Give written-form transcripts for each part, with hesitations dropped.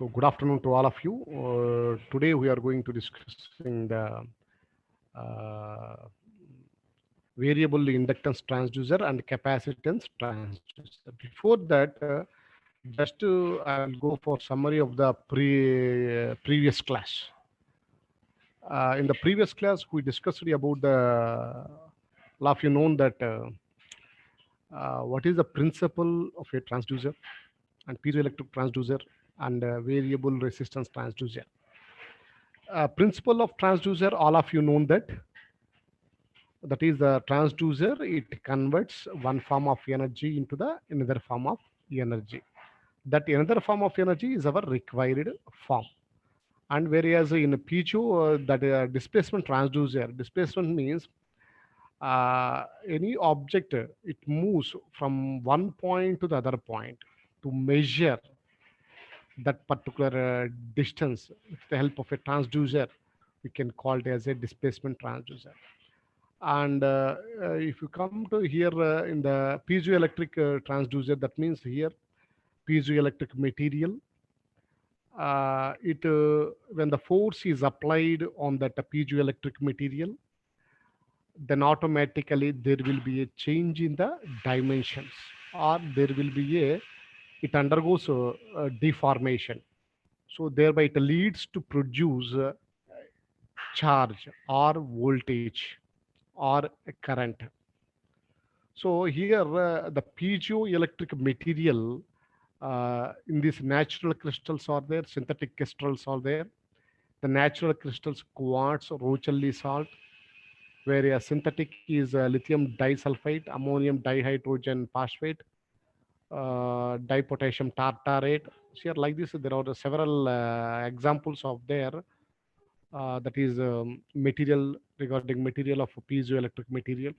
So good afternoon to all of you. Today we are going to discussing the uh, variable inductance transducer and capacitance transducer. Before that, I will go for summary of the previous class. In the previous class, we discussed about all of you known that what is the principle of a transducer and piezoelectric transducer and variable resistance transducer. Principle of transducer, all of you know that is the transducer. It converts one form of energy into the another form of energy. That another form of energy is our required form. And whereas in piezo, that displacement transducer, displacement means any object, it moves from one point to the other point. To measure that particular distance with the help of a transducer, we can call it as a displacement transducer. And if you come to here in the piezoelectric transducer, that means here piezoelectric material, it when the force is applied on that piezoelectric material, then automatically there will be a change in the dimensions, or there will be a it undergoes deformation. So thereby it leads to produce charge or voltage or a current. So here the piezoelectric material, in these natural crystals are there, synthetic crystals are there. The natural crystals quartz, Rochelli salt, whereas synthetic is lithium disulfide, ammonium dihydrogen phosphate, dipotassium tartarate. So here like this, there are several examples of there. That is material, regarding material of piezoelectric material.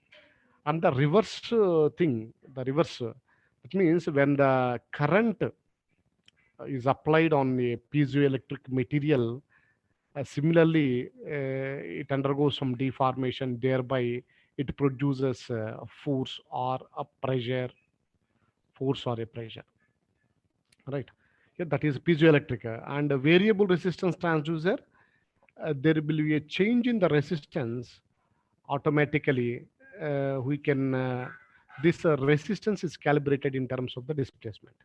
And the reverse thing, the reverse, that means when the current is applied on a piezoelectric material, similarly it undergoes some deformation, thereby it produces force or a pressure, force or a pressure, right? Yeah, that is piezoelectric. And a variable resistance transducer, there will be a change in the resistance automatically. We can This resistance is calibrated in terms of the displacement.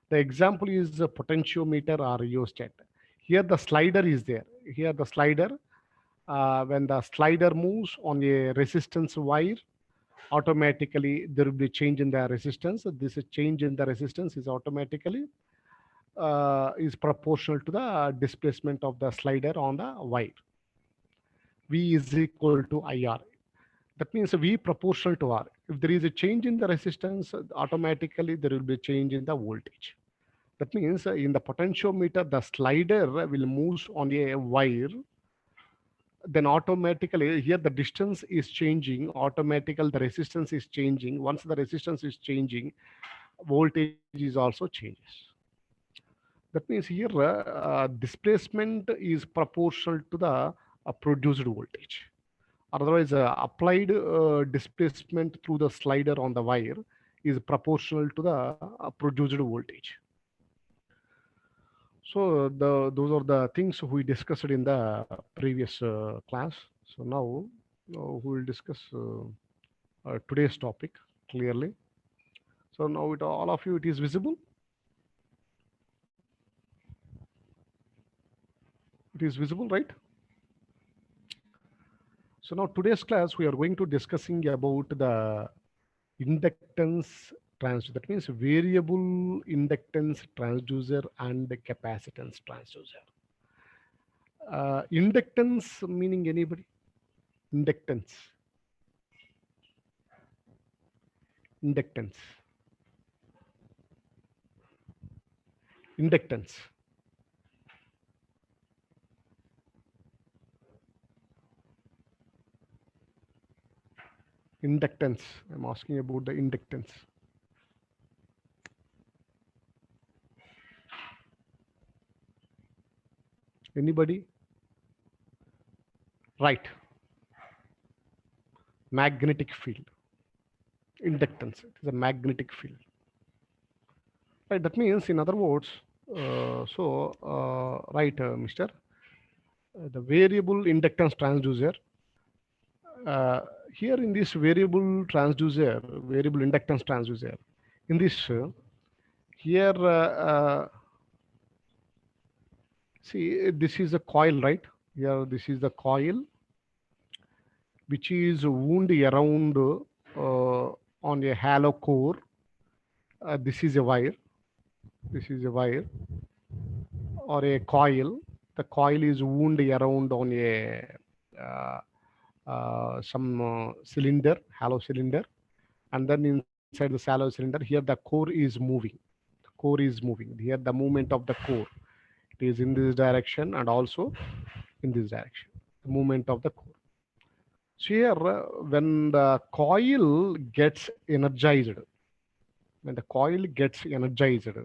The example is a potentiometer or rheostat. Here the slider is there. Here the slider, when the slider moves on a resistance wire, automatically there will be change in the resistance. This change in the resistance is automatically is proportional to the displacement of the slider on the wire. V is equal to IR. That means V proportional to R. If there is a change in the resistance, automatically there will be a change in the voltage. That means in the potentiometer, the slider will move on a wire. Then automatically here the distance is changing. Automatically the resistance is changing. Once the resistance is changing, voltage is also changes. That means here displacement is proportional to the produced voltage. Otherwise, applied displacement through the slider on the wire is proportional to the produced voltage. So those are the things we discussed in the previous class. So now we will discuss today's topic clearly. So now all of you, it is visible. It is visible, right? So now today's class, we are going to discussing about the inductance transducer. That means variable inductance transducer and the capacitance transducer. Inductance meaning anybody? Inductance. Inductance. Inductance. Inductance. I'm asking about the inductance. Anybody? Right. Magnetic field. Inductance. It is a magnetic field. Right. That means, in other words, Right, Mister. The variable inductance transducer. Uh, Here in this variable inductance transducer, in this here, see, this is a coil, right? Here, this is the coil which is wound around on a hollow core. This is a wire. This is a wire or a coil. The coil is wound around on a some cylinder, hollow cylinder, and then inside the shallow cylinder, here the core is moving. The core is moving. Here the movement of the core, it is in this direction and also in this direction. The movement of the core. So here, when the coil gets energized, when the coil gets energized,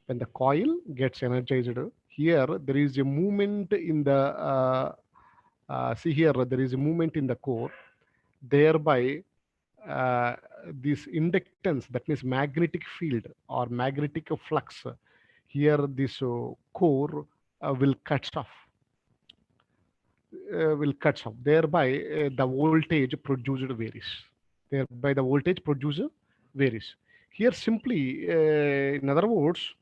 when the coil gets energized, here there is a movement in the see here there is a movement in the core, thereby uh, this inductance, that means magnetic field or magnetic flux, here this core will cut off, thereby the voltage produced varies, thereby the voltage produced varies. Here simply, in other words,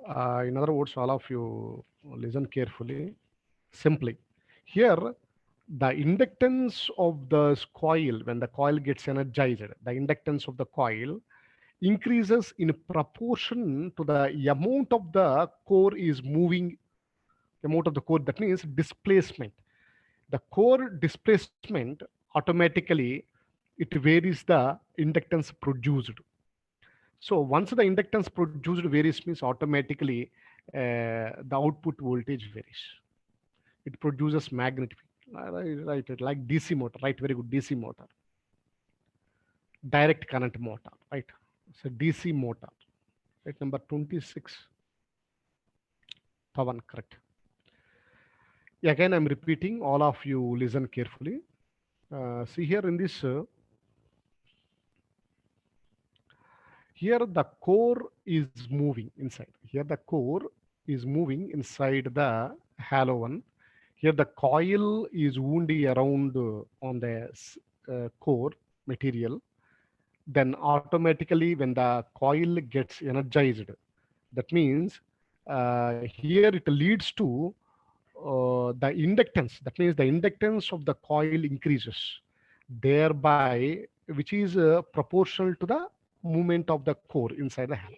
all of you listen carefully. Simply, here the inductance of the coil, when the coil gets energized, the inductance of the coil increases in proportion to the amount of the core is moving, amount of the core, that means displacement. The core displacement automatically it varies the inductance produced. So once the inductance produced varies means automatically the output voltage varies. It produces magnetic, right, like DC motor, right? Very good, DC motor, direct current motor, right? So DC motor, right? Number 26, Pavan, correct. Again, I'm repeating. All of you listen carefully. See here in this. Here the core is moving inside. Here the core is moving inside the hollow one. Here the coil is wounding around on the core material. Then automatically when the coil gets energized, that means here it leads to the inductance. That means the inductance of the coil increases, thereby which is proportional to the movement of the core inside the hand.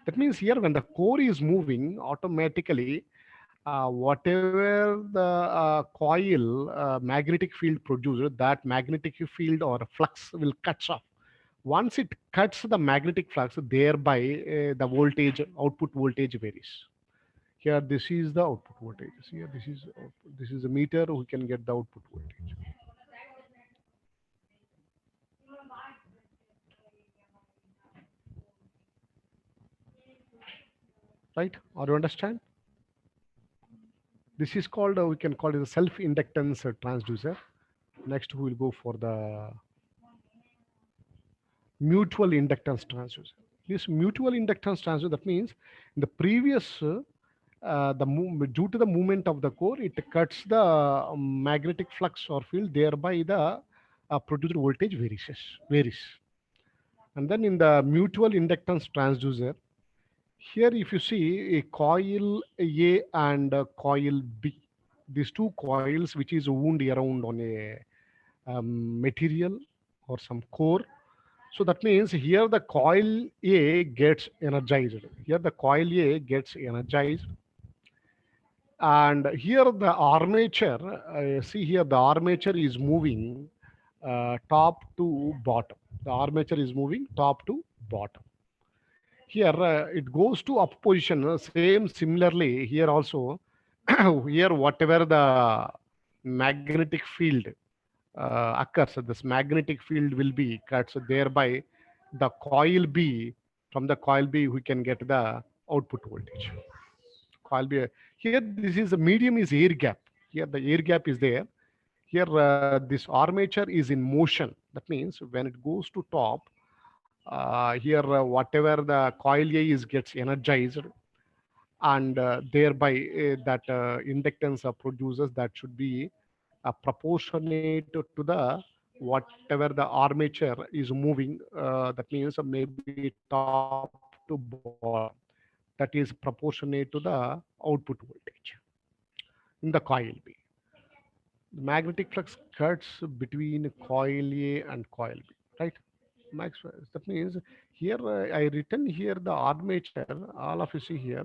That means here when the core is moving, automatically whatever the coil magnetic field produces, that magnetic field or flux will cut off. Once it cuts the magnetic flux, thereby the voltage, output voltage varies. Here, this is the output voltage. Here, this is a meter. We can get the output voltage. Right? Or you understand? This is called, we can call it a self-inductance transducer. Next, we will go for the mutual inductance transducer. This mutual inductance transducer, that means in the previous, due to the movement of the core, it cuts the magnetic flux or field, thereby the produced voltage varies. And then in the mutual inductance transducer, here if you see a coil A and a coil B, these two coils which is wound around on a material or some core. So that means here the coil A gets energized. Here the coil A gets energized. And here the armature, see here the armature is moving top to bottom. The armature is moving top to bottom. Here it goes to up position. Same similarly here also. Here whatever the magnetic field occurs, this magnetic field will be cut. So thereby the coil B, from the coil B we can get the output voltage. Coil B. Here this is the medium is air gap. Here the air gap is there. Here this armature is in motion. That means when it goes to top, Here, whatever the coil A is gets energized, and thereby that inductance produces, that should be proportionate to the whatever the armature is moving. That means maybe top to bottom, that is proportionate to the output voltage in the coil B. The magnetic flux cuts between coil A and coil B, right? Max, that means here I written here the armature. All of you see here.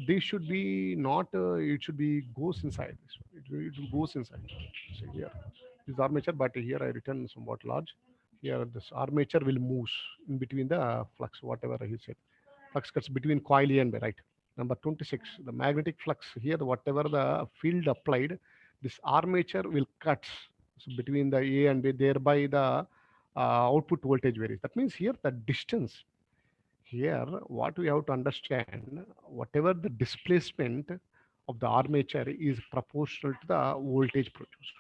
This should be not. It should be goes inside this one. It goes inside. See here, this armature, but here I written somewhat large. Here this armature will move in between the flux, whatever he said. Flux cuts between coil A and B, right? Number 26, the magnetic flux here, whatever the field applied, this armature will cut between the A and B, thereby the output voltage varies. That means here the distance, here what we have to understand, whatever the displacement of the armature is proportional to the voltage produced.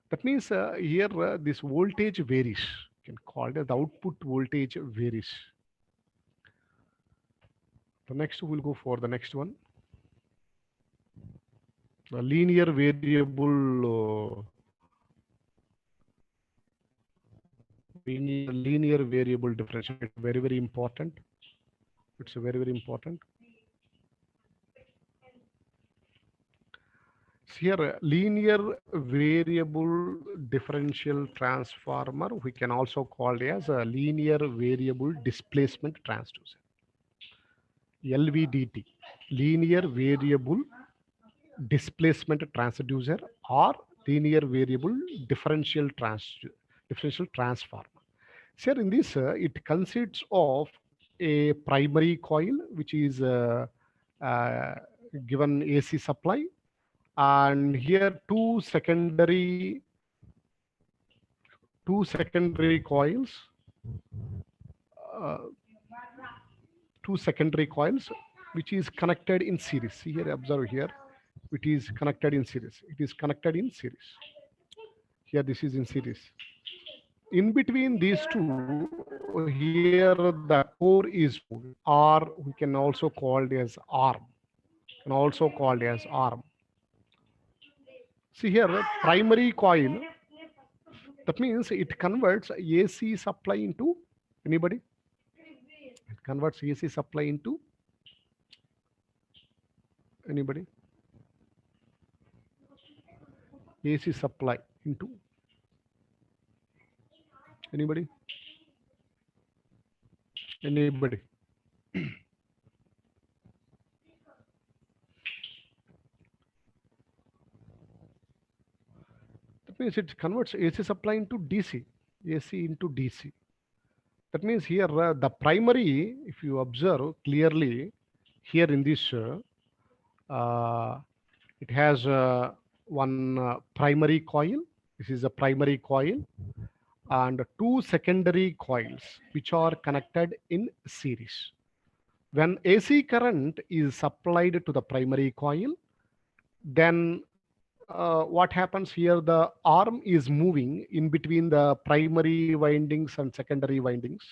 That means here this voltage varies. You can call it the output voltage varies. The next we'll go for the next one. The linear variable linear variable differential. It's very important. It's very important. Here, linear variable differential transformer, we can also call it as a linear variable displacement transducer, LVDT, linear variable displacement transducer, or linear variable differential transformer. So here in this, it consists of a primary coil, which is uh, given AC supply, and here two secondary coils, uh, two secondary coils, which is connected in series. See here, observe here, it is connected in series. It is connected in series. Here, this is in series. In between these two, here the core is moving, or we can also call it as arm. Can also called as arm. See here, primary coil. That means it converts AC supply into anybody. It converts AC supply into anybody. AC supply into anybody. Anybody. That means it converts AC supply into DC. AC into DC. That means here the primary, if you observe clearly, here in this, uh, it has one primary coil. This is a primary coil, and two secondary coils which are connected in series. When AC current is supplied to the primary coil, then what happens here? The arm is moving in between the primary windings and secondary windings.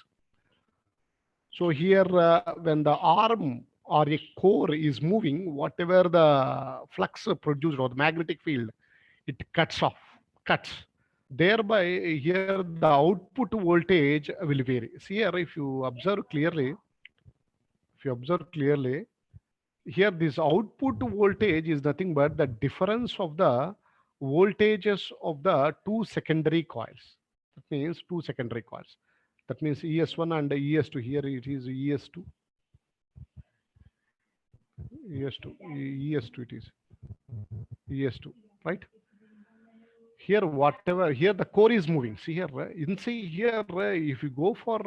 So here, when the arm or a core is moving, whatever the flux produced or the magnetic field, it cuts off, cuts. Thereby, here the output voltage will vary. See here, if you observe clearly, here this output voltage is nothing but the difference of the voltages of the two secondary coils. That means two secondary coils. That means ES1 and ES2. Here it is ES2. ES2. ES2 it is. ES2. Right? Here whatever, here the core is moving. See here, in see here, if you go for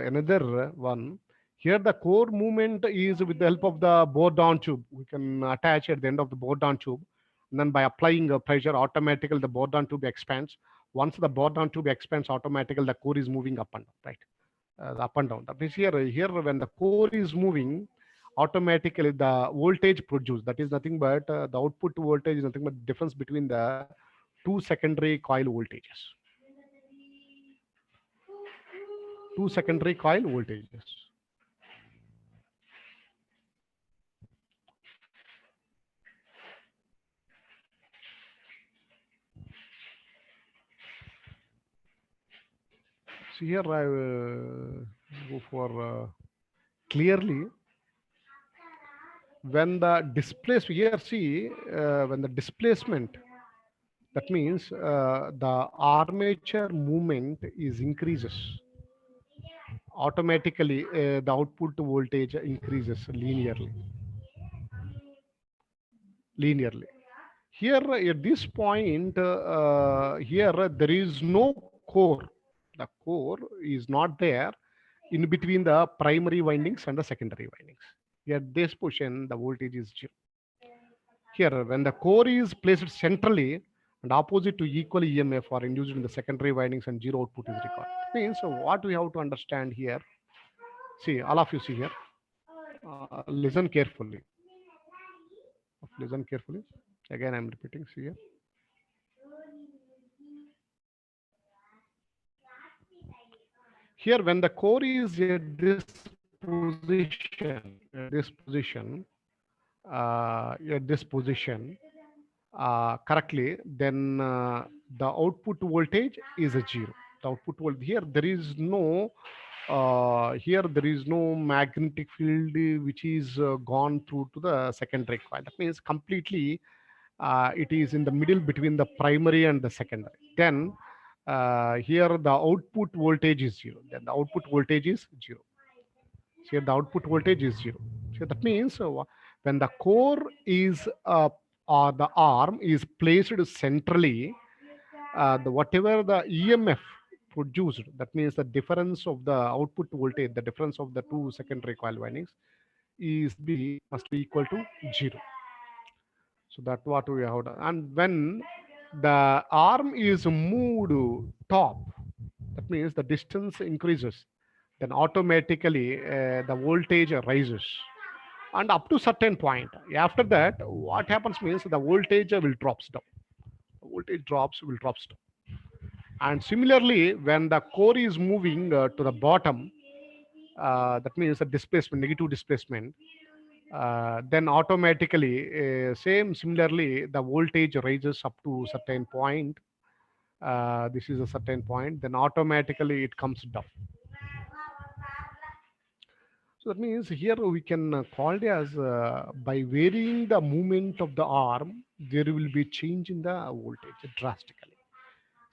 another one, here the core movement is with the help of the board-on tube. We can attach at the end of the board-on tube, and then by applying pressure, automatically the board-on tube expands. Once the board-on tube expands, automatically the core is moving up and down, right? Up and down. That means here when the core is moving, automatically the voltage produced, that is nothing but the output voltage is nothing but difference between the two secondary coil voltages. two secondary coil voltages. So here I go for clearly when the displacement here see when the displacement, that means the armature movement is increases automatically, the output voltage increases linearly. Here at this point, here there is no core. The core is not there in between the primary windings and the secondary windings. At this position, the voltage is zero. Here, when the core is placed centrally and opposite to equal EMF are induced in the secondary windings and zero output is recorded. Means what we have to understand here. See, all of you see here. Listen carefully. Listen carefully. Again, I'm repeating. See here. Here, when the core is at at this position correctly, then the output voltage is a zero. The output voltage here there is no here there is no magnetic field which is gone through to the secondary coil. That means completely it is in the middle between the primary and the secondary. Then here the output voltage is zero. Then the output voltage is zero. Here the output voltage is zero. So that means when the core is or the arm is placed centrally, the whatever the EMF produced, that means the difference of the output voltage, the difference of the two secondary coil windings is be must be equal to zero. So that what we have done. And when the arm is moved top, that means the distance increases, then automatically the voltage rises and up to certain point. After that, what happens means the voltage will drops down. The voltage drops down. And similarly, when the core is moving to the bottom, that means the displacement, negative displacement, then automatically same similarly the voltage rises up to certain point. This is a certain point, then automatically it comes down. So that means here we can call it as by varying the movement of the arm, there will be change in the voltage drastically.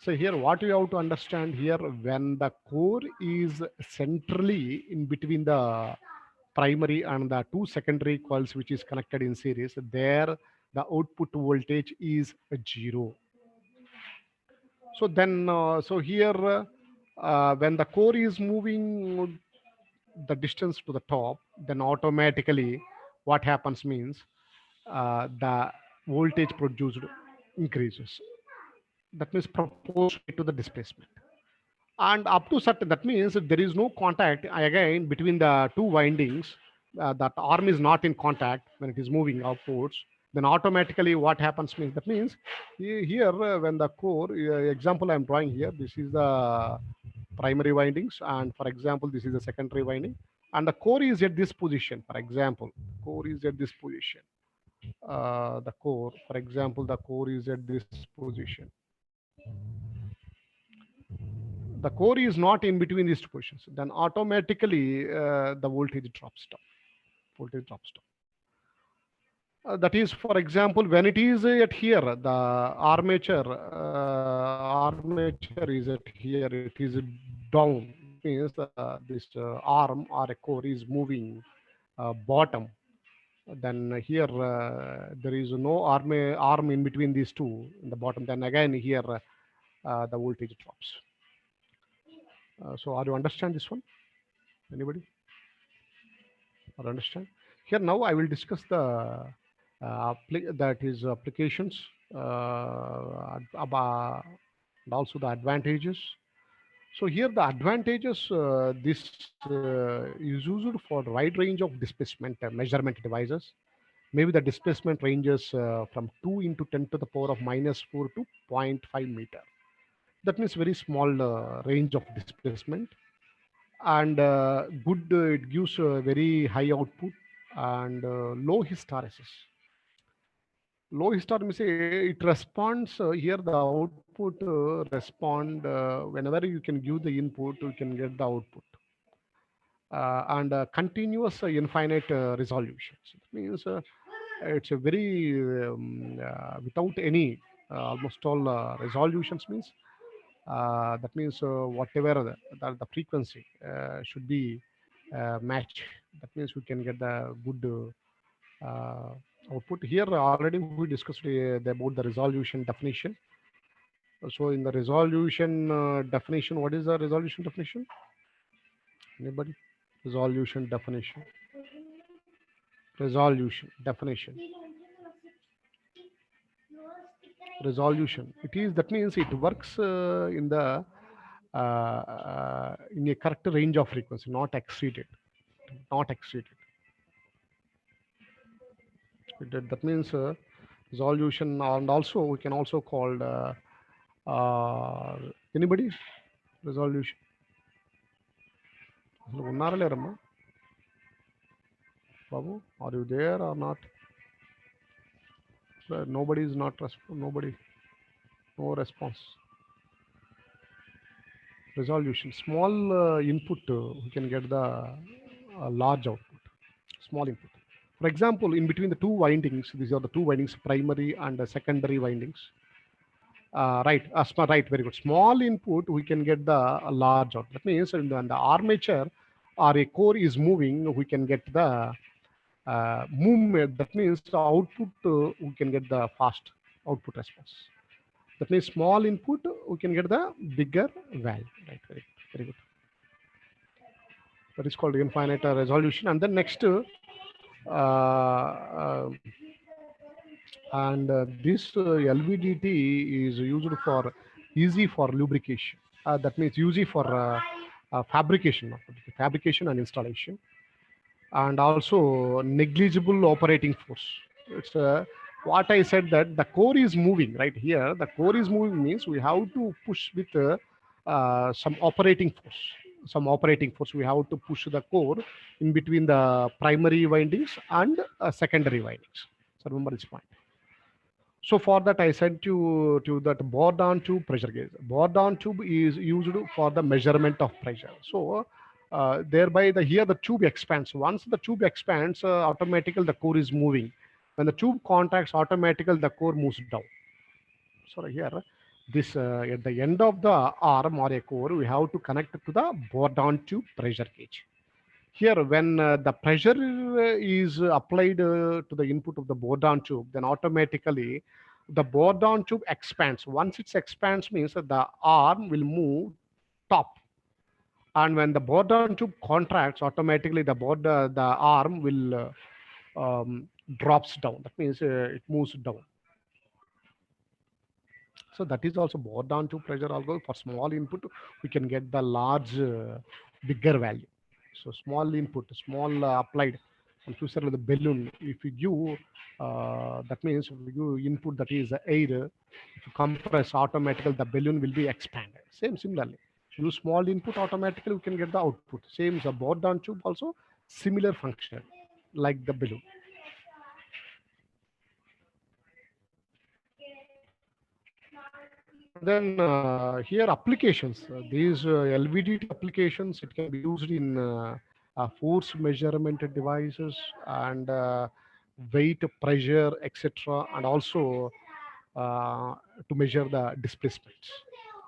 So here what we have to understand here, when the core is centrally in between the primary and the two secondary coils which is connected in series, there the output voltage is zero. So then, so here when the core is moving the distance to the top, then automatically what happens means the voltage produced increases. That means proportionate to the displacement. And up to certain, that means there is no contact again between the two windings. That arm is not in contact when it is moving upwards. Then automatically what happens means, that means here when the core example I'm drawing here, this is the primary windings, and for example this is the secondary winding, and the core is at this position. For example, core is at this position. The core, for example, the core is at this position. The core is not in between these two positions, then automatically the voltage drops down. Voltage drops down. That is, for example, when it is at here, the armature is at here, it is down. That means this arm or a core is moving bottom. Then here there is no arm in between these two in the bottom. Then again here the voltage drops. So are you understand this one? Anybody? Or understand? Here now I will discuss the that is applications and also the advantages. So here the advantages, this is used for wide range of displacement measurement devices. Maybe the displacement ranges from 2 into 10 to the power of minus 4 to zero point 0.5 meter. That means very small range of displacement. and good, it gives very high output and low hysteresis. Low hysteresis, it responds here, the output respond whenever you can give the input, you can get the output. And continuous infinite resolution. So that means it's a very without any almost all resolutions means that means whatever the frequency should be match. That means we can get the good output. Here already we discussed about the resolution definition. So in the resolution definition, what is the resolution definition? Anybody? Resolution definition. Resolution definition. Resolution. It is, that means it works in a correct range of frequency, not exceeded, not exceeded. That means resolution, and also we can also call anybody resolution. అసలు ఉన్నారా లేరమ్మా బాబు? Are you there or not? Nobody is not nobody, no response. Resolution, small input, we can get the large output. Small input. For example, in between the two windings, these are the two windings, primary and secondary windings. Right, right, very good. Small input, we can get the large output. That means when the armature or a core is moving, we can get the movement. That means the output, we can get the fast output response. That means small input, we can get the bigger value. Right, very good. That is called infinite resolution. And then next, and this LVDT is used for easy for lubrication. That means easy for fabrication, fabrication and installation, and also negligible operating force. It's what I said, that the core is moving right here. The core is moving means we have to push with some operating force. Some operating force we have to push the core in between the primary windings and secondary windings. So remember this point. So for that, I said to that board-on tube pressure gauge. Board-on tube is used for the measurement of pressure. So thereby the here the tube expands. Once the tube expands, automatically the core is moving. When the tube contracts, automatically the core moves down. So here, this at the end of the arm or a core, we have to connect to the board-on tube pressure gauge. Here, when the pressure is applied to the input of the board-on tube, then automatically the board-on tube expands. Once it expands means that the arm will move top. And when the board-on tube contracts, automatically the arm will drops down. That means it moves down. So that is also board-on tube pressure. Also for small input, we can get the large, bigger value. So small input, small applied, and future the balloon. If you give, that means if you give input that is air, if you compress, automatically the balloon will be expanded. Same similarly, use small input, automatically we can get the output. Same as a board-on tube also, similar function like the balloon. And then here applications, these LVDT applications, it can be used in force measurement devices and weight, pressure, etc. And also to measure the displacements,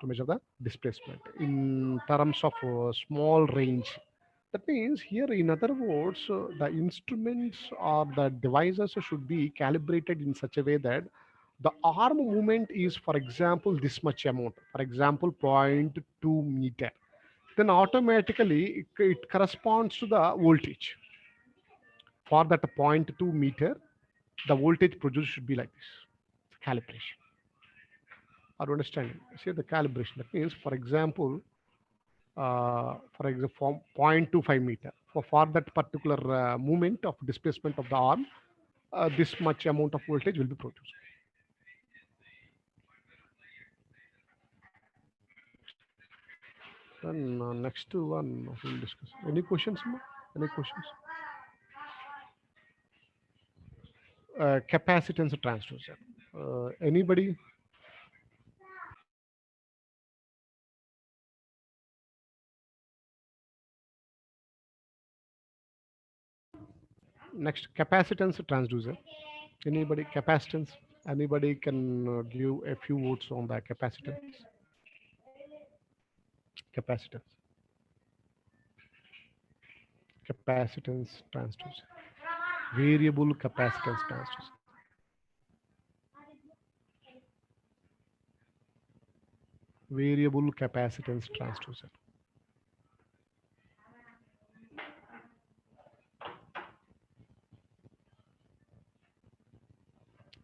to measure the displacement in terms of small range. That means here, in other words, the instruments or the devices should be calibrated in such a way that the arm movement is, for example, this much amount, for example, 0.2 meter. Then automatically it corresponds to the voltage. For that 0.2 meter, the voltage produced should be like this. Calibration. Are you understanding? See the calibration. That means, for example, for 0.25 meter, for that particular movement of displacement of the arm, this much amount of voltage will be produced. Then next one we'll discuss. Any questions, Ma? Any questions? Capacitance transducer. Anybody? Next, capacitance transducer. Anybody? Capacitance. Anybody can give a few words on the capacitance. Capacitance. Capacitance transducer. Variable capacitance transducer. Variable capacitance transducer.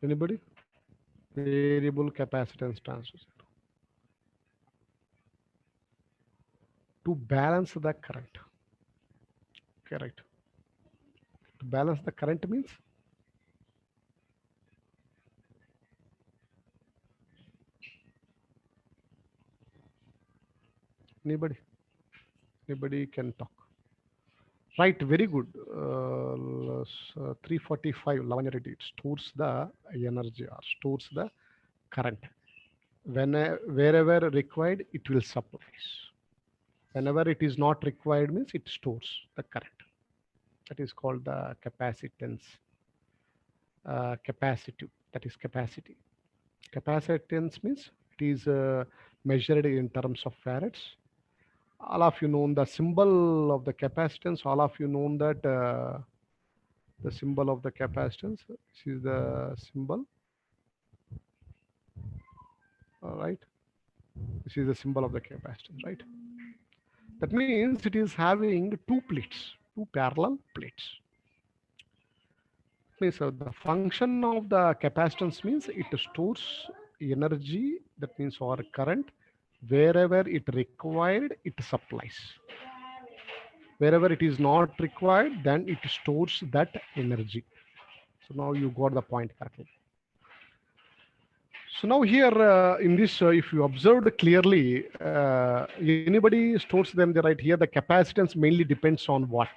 Anybody? Variable capacitance transducer. To balance the current. Correct. To balance the current means anybody? Anybody can talk. Right, very good. 345 Lavanya Reddy, it stores the energy or stores the current. Wherever required, it will supply. Whenever it is not required means it stores the current. That is called the capacitance. Capacitive, that is capacity. Capacitance means it is measured in terms of farads. All of you know the symbol of the capacitance. All of you know that the symbol of the capacitance. This is the symbol. All right. This is the symbol of the capacitance, right? That means it is having two plates, two parallel plates. Means the function of the capacitance means it stores energy, that means or current, wherever it required, it supplies. Wherever it is not required, then it stores that energy. So now you got the point correctly. So now here in this, if you observed clearly, anybody stores them the right here. The capacitance mainly depends on what?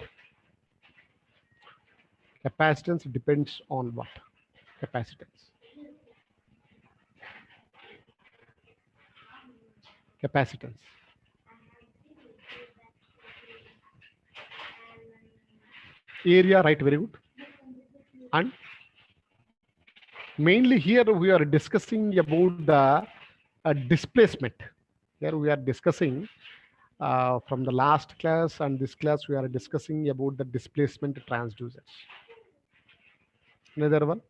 Capacitance depends on what? Capacitance. Capacitance. Area, right? Very good. And mainly here we are discussing about the displacement. Here we are discussing from the last class and this class we are discussing about the displacement transducers. Another one.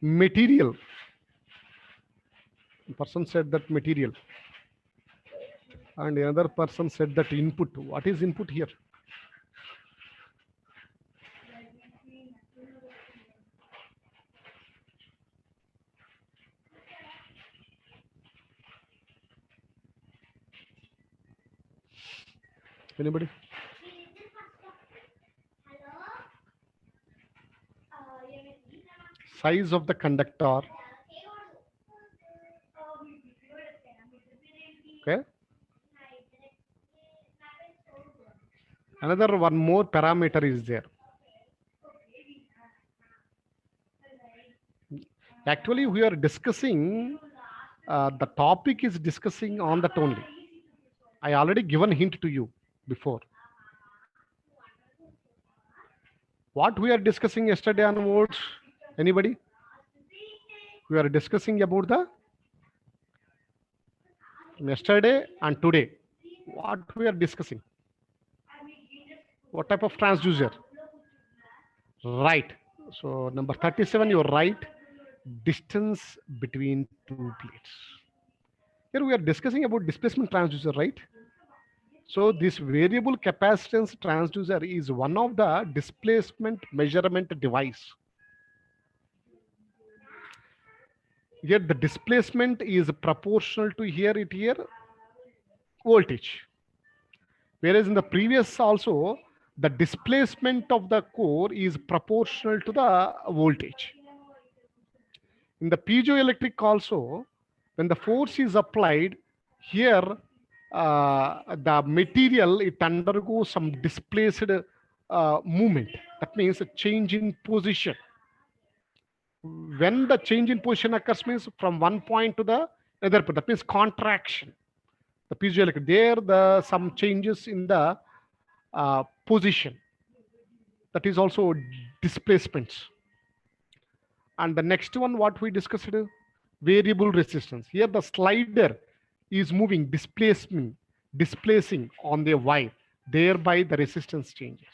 Material. Person said that material. And another person said that input. What is input here? Anybody? Size of the conductor. Okay. Another one more parameter is there. Actually, we are discussing, the topic is discussing on that only. I already given hint to you before. What we are discussing yesterday onwards? Anybody? We are discussing about the yesterday and today. What we are discussing? What type of transducer? Right. So number 37, you're right. Distance between two plates. Here we are discussing about displacement transducer, right? So this variable capacitance transducer is one of the displacement measurement device. Here the displacement is proportional to here voltage. Whereas in the previous also, the displacement of the core is proportional to the voltage. In the piezoelectric also, When the force is applied here, the material, it undergoes some displaced movement. That means a change in position. When the change in position occurs means from one point to the other point, that means contraction. The piezoelectric, there the some changes in the position, that is also displacements. And the next one what we discussed, variable resistance. Here the slider is moving, displacing on the wire, thereby the resistance changes.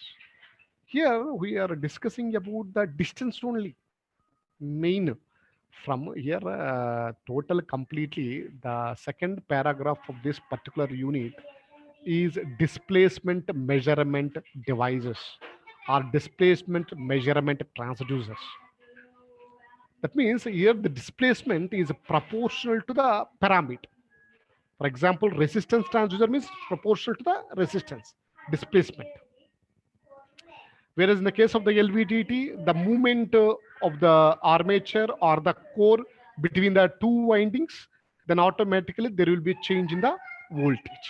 Here we are discussing about the distance only, main. From here, total completely, the second paragraph of this particular unit is displacement measurement devices or displacement measurement transducers. That means here the displacement is proportional to the parameter. For example, resistance transducer means proportional to the resistance displacement. Whereas in the case of the LVDT, the movement of the armature or the core between the two windings, then automatically there will be a change in the voltage.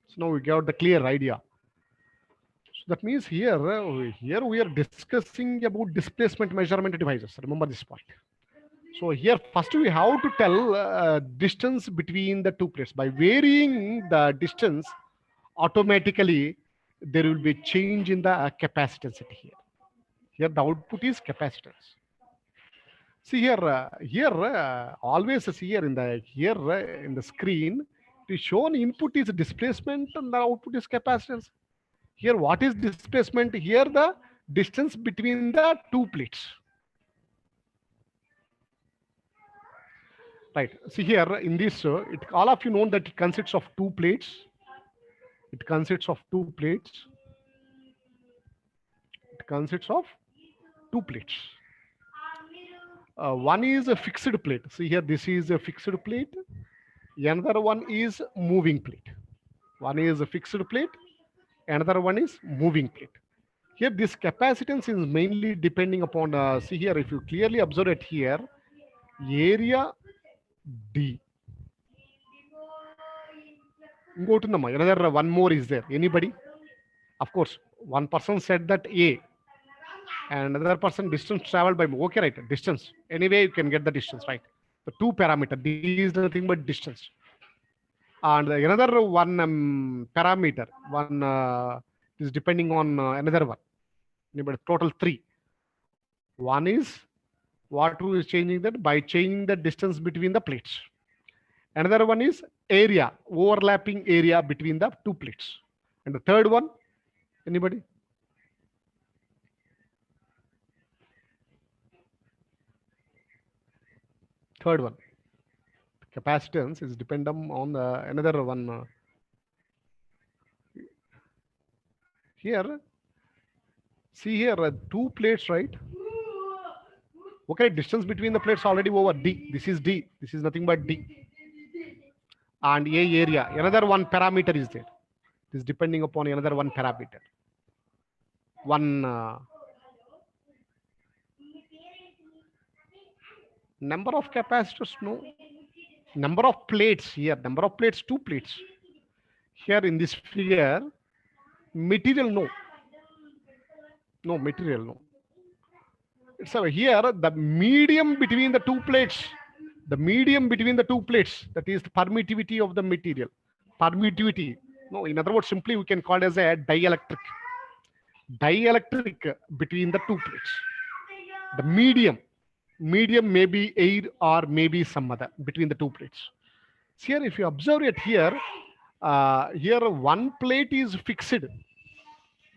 So now we got the clear idea. So that means here we are discussing about displacement measurement devices. Remember this point. So here first we have to tell distance between the two plates. By varying the distance, automatically there will be change in the capacitance here. Here the output is capacitance. See here, always see here in the screen, the shown input is displacement and the output is capacitance. Here, what is displacement? Here, the distance between the two plates. Right. See here in this, all of you know that it consists of two plates. It consists of two plates. It consists of two plates. One is a fixed plate. See here, this is a fixed plate. Another one is moving plate. One is a fixed plate. Another one is moving plate. Here, this capacitance is mainly depending upon, see here, if you clearly observe it here, area D. Go to number. Another one more is there. Anybody? Of course, one person said that A, and another person distance traveled by, okay, right, distance. Anyway, you can get the distance, right? The two parameter, D is nothing but distance. And another one parameter, one is depending on another one. But total three. One is what is changing that by changing the distance between the plates. Another one is area, overlapping area between the two plates. And the third one, anybody? Third one, capacitance is dependent on another one. Here, see here, two plates, right? Okay, distance between the plates already over D. This is D. This is nothing but D. And A area. Another one parameter is there. This is depending upon another one parameter. One number of capacitors, no. Number of plates here. Number of plates, two plates. Here in this figure, material, no. No, material, no. So here, the medium between the two plates, that is the permittivity of the material. Permittivity. No, in other words, simply we can call it as a dielectric. Dielectric between the two plates. The medium may be air or maybe some other between the two plates. So here, if you observe it here, here one plate is fixed.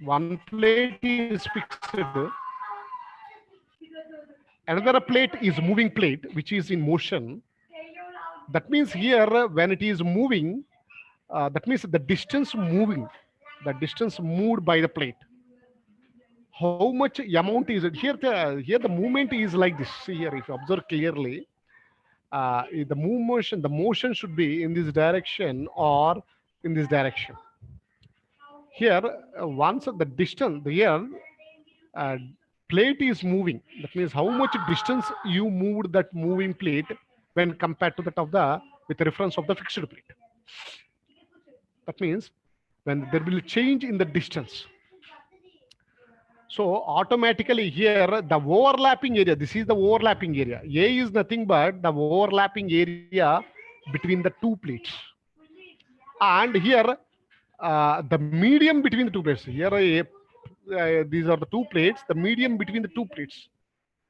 One plate is fixed. Another plate is moving plate, which is in motion. That means here, when it is moving, that means the distance moving, the distance moved by the plate. How much amount is it? Here the movement is like this. See here, if you observe clearly, the motion should be in this direction or in this direction. Here, once the distance, here, plate is moving. That means how much distance you moved that moving plate when compared to that of the with the reference of the fixed plate. That means when there will change in the distance. So automatically here the overlapping area, this is the overlapping area. A is nothing but the overlapping area between the two plates. And here the medium between the two plates. Here these are the two plates, the medium between the two plates.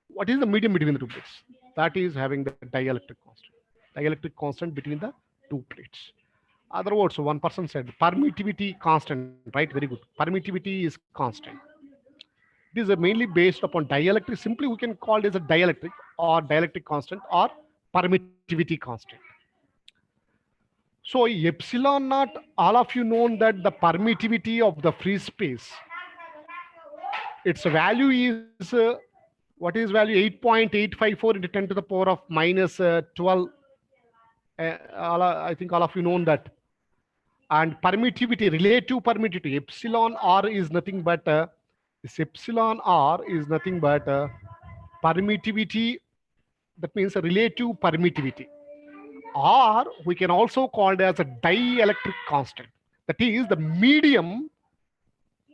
What is the medium between the two plates? That is having the dielectric constant. Dielectric constant between the two plates. Other words, one person said permittivity constant, right? Very good. Permittivity is constant. It is mainly based upon dielectric. Simply, we can call it as a dielectric or dielectric constant or permittivity constant. So epsilon naught, all of you know that the permittivity of the free space, its value is what is value 8.854 into 10 to the power of minus 12. I think all of you know that. And permittivity, relative permittivity, epsilon r is nothing but this epsilon r is nothing but permittivity. That means a relative permittivity. Or we can also call it as a dielectric constant. That is the medium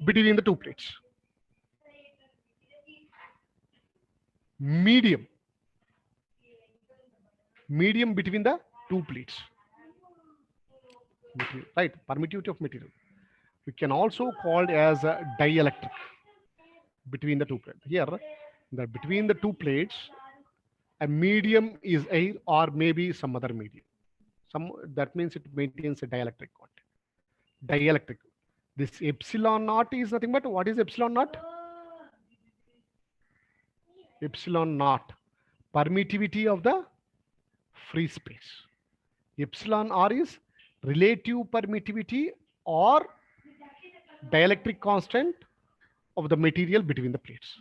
between the two plates. Medium between the two plates. Material, right? Permittivity of material. We can also call it as a dielectric between the two plates. Here, the between the two plates, a medium is air or maybe some other medium. That means it maintains a dielectric content. Dielectric. This epsilon naught is nothing but what is epsilon naught? Epsilon naught. Permittivity of the free space. Epsilon r is relative permittivity or dielectric constant of the material between the plates.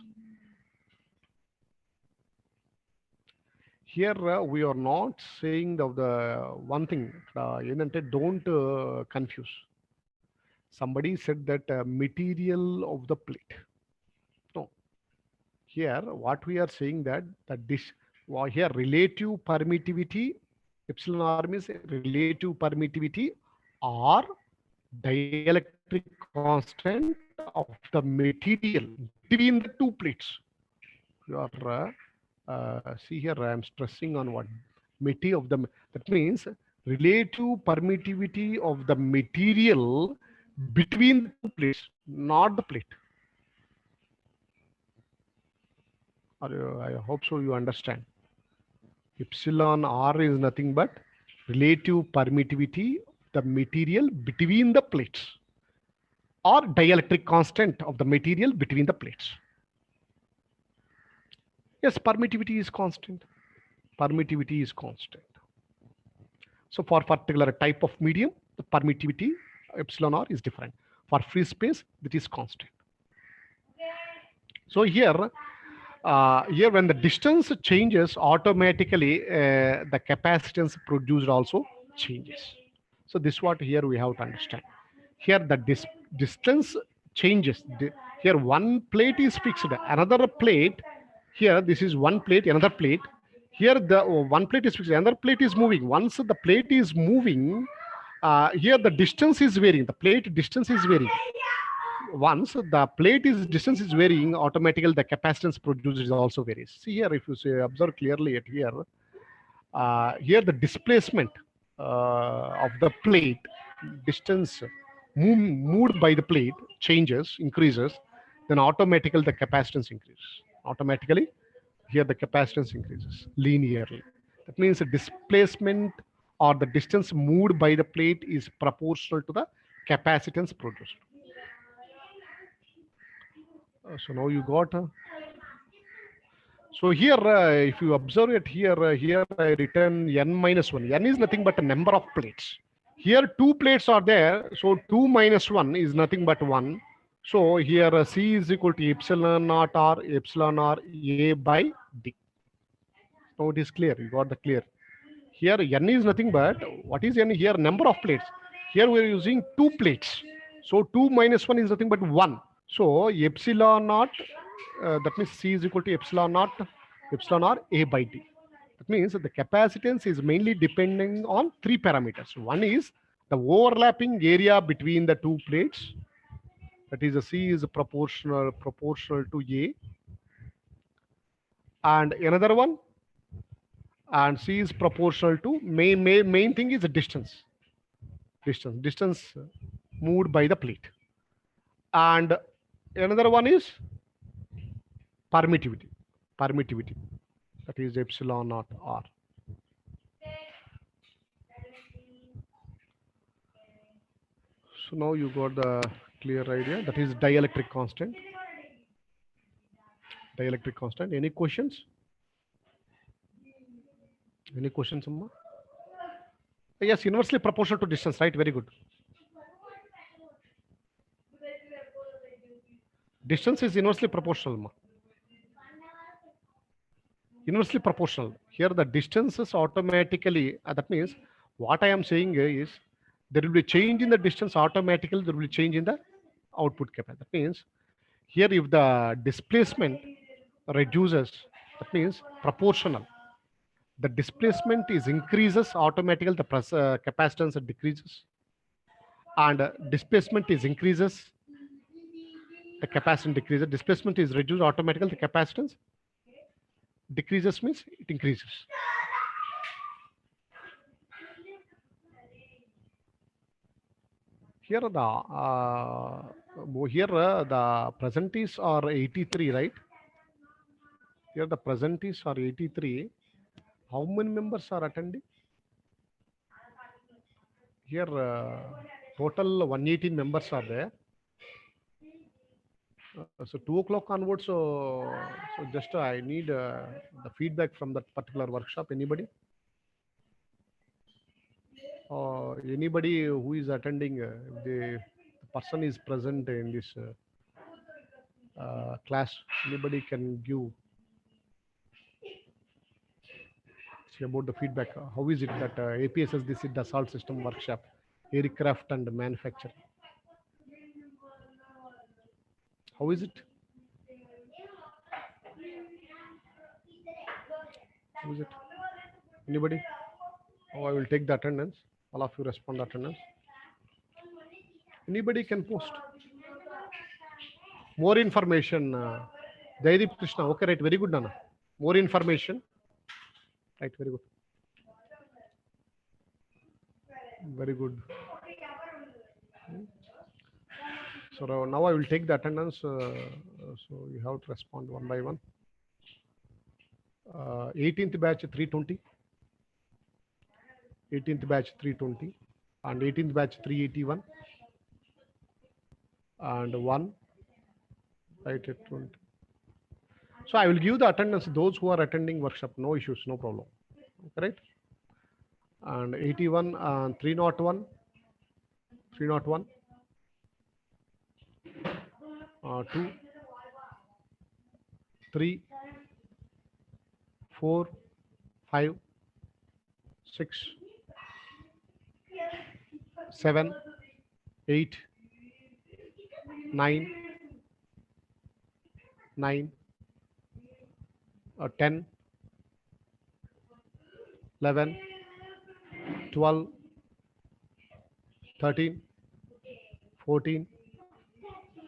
Here we are not saying of the one thing, don't confuse. Somebody said that material of the plate. No. Here what we are saying that this here relative permittivity, epsilon r means relative permittivity or dielectric constant of the material between the two plates. You are see here I am stressing on what material of the, that means relative permittivity of the material between the two plates, not the plate. I hope so you understand. Epsilon r is nothing but relative permittivity the material between the plates or dielectric constant of the material between the plates. Yes, permittivity is constant. Permittivity is constant. So for particular type of medium, the permittivity epsilon r is different. For free space, it is constant. So here when the distance changes, automatically the capacitance produced also changes. So this is what here we have to understand. Here the distance changes. Here one plate is fixed, another plate, here this is one plate, another plate. Here the one plate is fixed, another plate is moving. Once the plate is moving, here the distance is varying, the plate distance is varying. Once the plate is distance is varying, automatically the capacitance produced is also varies. See here, if you say observe clearly at here, here the displacement of the plate, distance moved by the plate changes, increases, then automatically the capacitance increases. Automatically here the capacitance increases linearly. That means the displacement or the distance moved by the plate is proportional to the capacitance produced. So now you got so here if you observe it here, here I written n minus 1. N is nothing but a number of plates. Here two plates are there, so 2 minus 1 is nothing but 1. So here C is equal to epsilon naught r epsilon r A by D. Now it is clear, you got the clear. Here n is nothing but, what is n here? Number of plates. Here we are using 2 plates. So 2 minus 1 is nothing but 1. So epsilon naught, that means C is equal to epsilon naught, epsilon r A by D. That means that the capacitance is mainly depending on three parameters. One is the overlapping area between the two plates. That is, the C is proportional to A, and another one, and C is proportional to main thing is the distance moved by the plate, and another one is permittivity, that is epsilon naught R. So now you got the clear idea. That is dielectric constant. Dielectric constant. Any questions? Any questions, Amma? Yes, inversely proportional to distance, right? Very good. Distance is inversely proportional, Amma. Inversely proportional. Here the distance is automatically, that means what I am saying is there will be change in the distance automatically, there will be change in the output capacity. That means here if the displacement reduces, that means proportional. The displacement is increases automatically, the capacitance decreases, and displacement is increases, the capacitance decreases. Displacement is reduced automatically, the capacitance decreases means it increases. Here the presentees are 83, right? Here the presentees are 83. How many members are attending? Here total 118 members are there. So 2 o'clock onwards. So just I need the feedback from that particular workshop. Anybody? Anybody who is attending? The person is present in this class. Anybody can give about the feedback. How is it that APSS this is the salt system workshop, aircraft and manufacturing? How is it? How is it? Anybody? Oh, I will take the attendance. All of you respond attendance. Anybody can post. More information. Jaideep Krishna. Okay, right. Very good, Nana. More information. Right. Very good. Very good. So now I will take the attendance. So you have to respond one by one. 18th batch 320. 18th batch 320. And 18th batch 381. And 1. Right at 20. So I will give the attendance those who are attending workshop. No issues, no problem. Okay, right? And 81 and 301. 301. 2, 3, 4, 5, 6, 7, 8, 9, 10, 11, 12, 13, 14,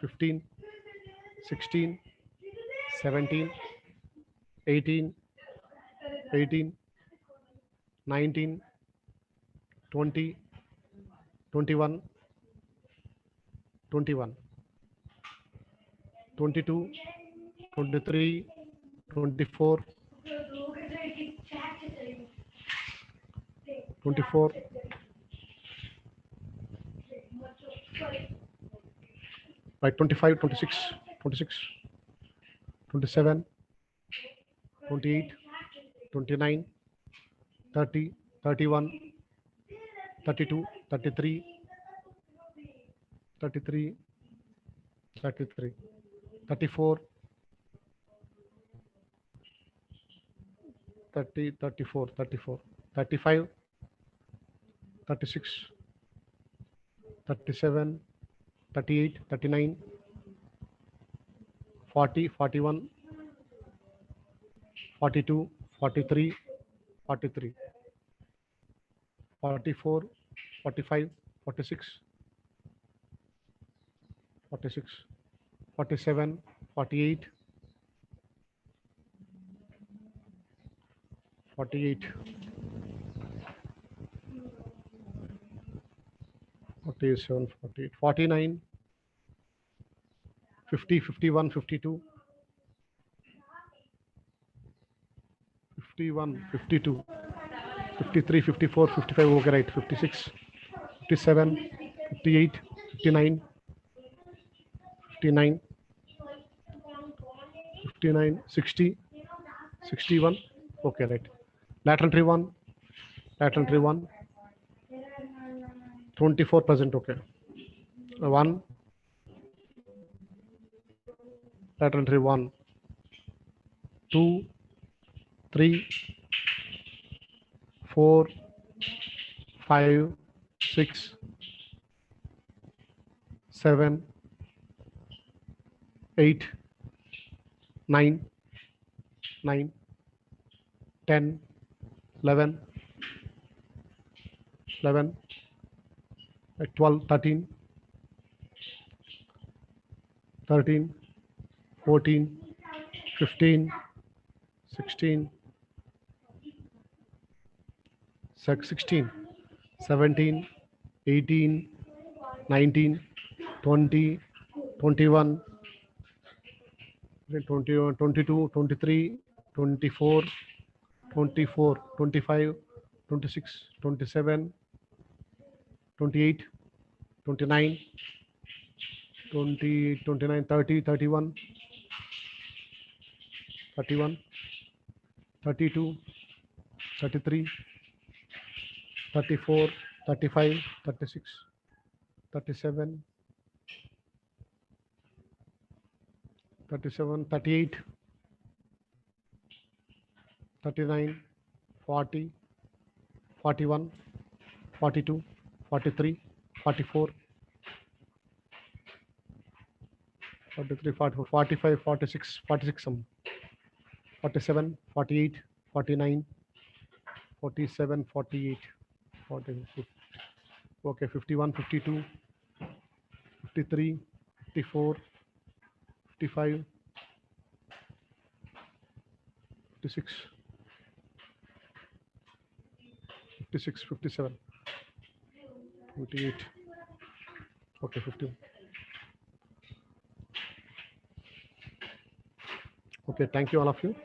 15, 16, 17, 18, 19, 20, 21, 22, 23, 24, 24, 25, 26, 27, 28, 29, 30, 31, 32, 33, 33, 33, 34, 30, 34, 34, 35, 36, 37, 38, 39, 40, 41, 42, 43, 43, 44, 45, 46, 46, 47, 48, 48, 47, 48, 49, 50, 51, 52, 51, 52, 53, 54, 55, okay, right, 56, 57, 58, 59, 59, 59, 60, 61, okay, right. Lateral tree 1, lateral tree 1, 24 present, okay. 1, lateral tree 1, 2, 3, 4, 5, 6, 7, 8, 9, 9, 10, 11, 11, 12, 13, 13, 14, 15, 16, 16, 17, 18, 19, 20, 21, 21, 22, 23, 24, 24, 25, 26, 27, 28, 29, 20, 29, 30, 31, 31, 32, 33, 34, 35, 36, 37, 37, 38, 39, 40, 41, 42, 43, 44, 43, 44, 45, 46, 46 some, 47, 48, 49, 47, 48, 40, okay, 51, 52, 53, 54, 55, 56, 56, 57, 28, okay, 50. Okay, thank you all of you.